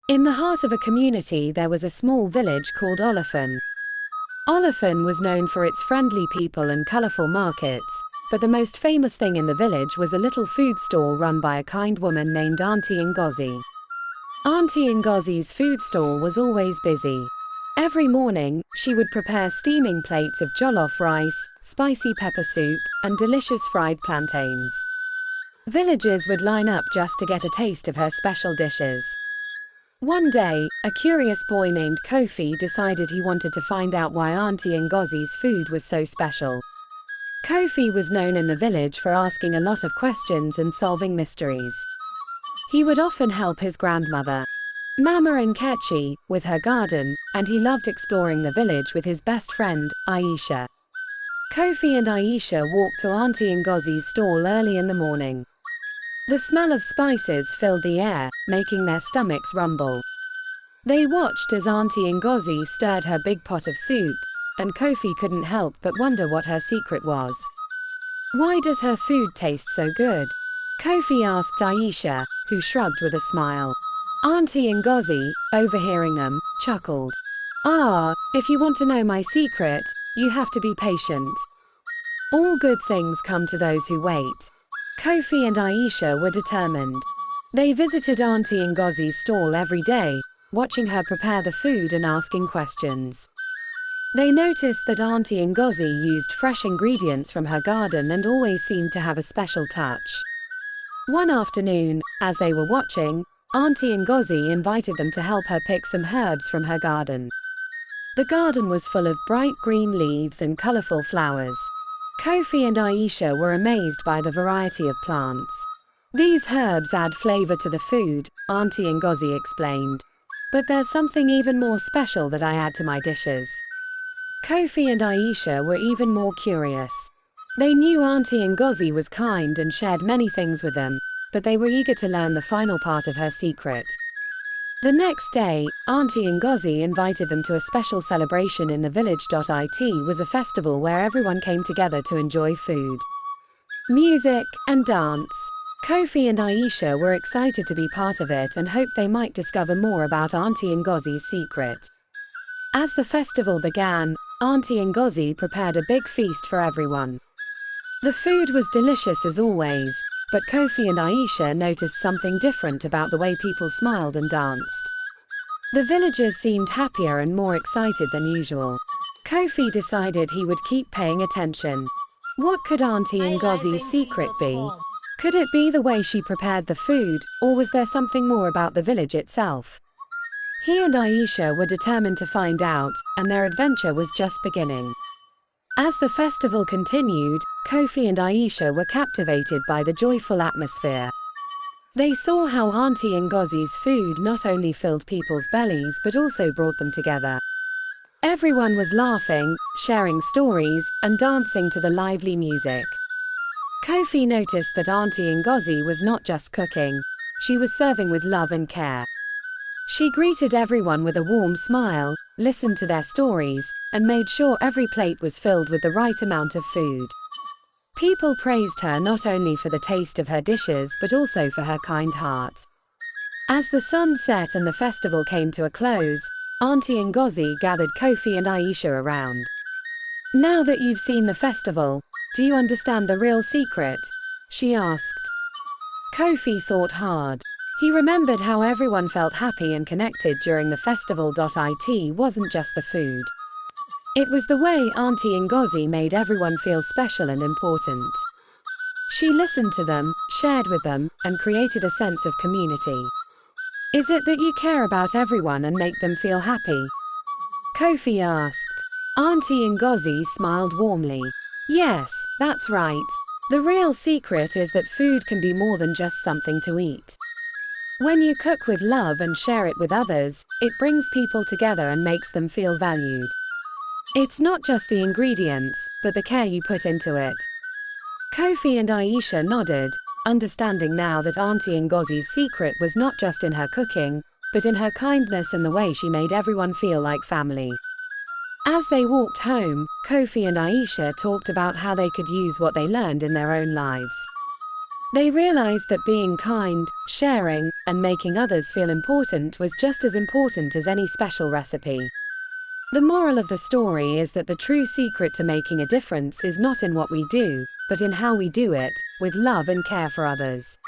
In the heart of a community there was a small village called Olefin. Olefin was known for its friendly people and colorful markets, but the most famous thing in the village was a little food stall run by a kind woman named Aunty Ngozi. Aunty Ngozi's food stall was always busy. Every morning, she would prepare steaming plates of jollof rice, spicy pepper soup, and delicious fried plantains. Villagers would line up just to get a taste of her special dishes. One day, a curious boy named Kofi decided he wanted to find out why Aunty Ngozi's food was so special. Kofi was known in the village for asking a lot of questions and solving mysteries. He would often help his grandmother, Mama Nkechi, with her garden, and he loved exploring the village with his best friend, Aisha. Kofi and Aisha walked to Aunty Ngozi's stall early in the morning. The smell of spices filled the air, making their stomachs rumble. They watched as Aunty Ngozi stirred her big pot of soup, and Kofi couldn't help but wonder what her secret was. "Why does her food taste so good?" Kofi asked Aisha, who shrugged with a smile. Aunty Ngozi, overhearing them, chuckled. If you want to know my secret, you have to be patient. All good things come to those who wait. Kofi and Aisha were determined. They visited Aunty Ngozi's stall every day, watching her prepare the food and asking questions. They noticed that Aunty Ngozi used fresh ingredients from her garden and always seemed to have a special touch. One afternoon, as they were watching, Aunty Ngozi invited them to help her pick some herbs from her garden. The garden was full of bright green leaves and colorful flowers. Kofi and Aisha were amazed by the variety of plants. "These herbs add flavor to the food," Aunty Ngozi explained. "But there's something even more special that I add to my dishes." Kofi and Aisha were even more curious. They knew Aunty Ngozi was kind and shared many things with them, but they were eager to learn the final part of her secret. The next day, Aunty Ngozi invited them to a special celebration in the village. It was a festival where everyone came together to enjoy food, music, and dance. Kofi and Aisha were excited to be part of it and hoped they might discover more about Aunty Ngozi's secret. As the festival began, Aunty Ngozi prepared a big feast for everyone. The food was delicious as always, but Kofi and Aisha noticed something different about the way people smiled and danced. The villagers seemed happier and more excited than usual. Kofi decided he would keep paying attention. What could Aunty Ngozi's secret be? Could it be the way she prepared the food, or was there something more about the village itself? He and Aisha were determined to find out, and their adventure was just beginning. As the festival continued, Kofi and Aisha were captivated by the joyful atmosphere. They saw how Aunty Ngozi's food not only filled people's bellies but also brought them together. Everyone was laughing, sharing stories, and dancing to the lively music. Kofi noticed that Aunty Ngozi was not just cooking, she was serving with love and care. She greeted everyone with a warm smile, listened to their stories, and made sure every plate was filled with the right amount of food. People praised her not only for the taste of her dishes but also for her kind heart. As the sun set and the festival came to a close, Aunty Ngozi gathered Kofi and Aisha around. "Now that you've seen the festival, do you understand the real secret?" she asked. Kofi thought hard. He remembered how everyone felt happy and connected during the festival. It wasn't just the food. It was the way Aunty Ngozi made everyone feel special and important. She listened to them, shared with them, and created a sense of community. "Is it that you care about everyone and make them feel happy?" Kofi asked. Aunty Ngozi smiled warmly. "Yes, that's right. The real secret is that food can be more than just something to eat. When you cook with love and share it with others, it brings people together and makes them feel valued. It's not just the ingredients, but the care you put into it." Kofi and Aisha nodded, understanding now that Aunty Ngozi's secret was not just in her cooking, but in her kindness and the way she made everyone feel like family. As they walked home, Kofi and Aisha talked about how they could use what they learned in their own lives. They realized that being kind, sharing, and making others feel important was just as important as any special recipe. The moral of the story is that the true secret to making a difference is not in what we do, but in how we do it, with love and care for others.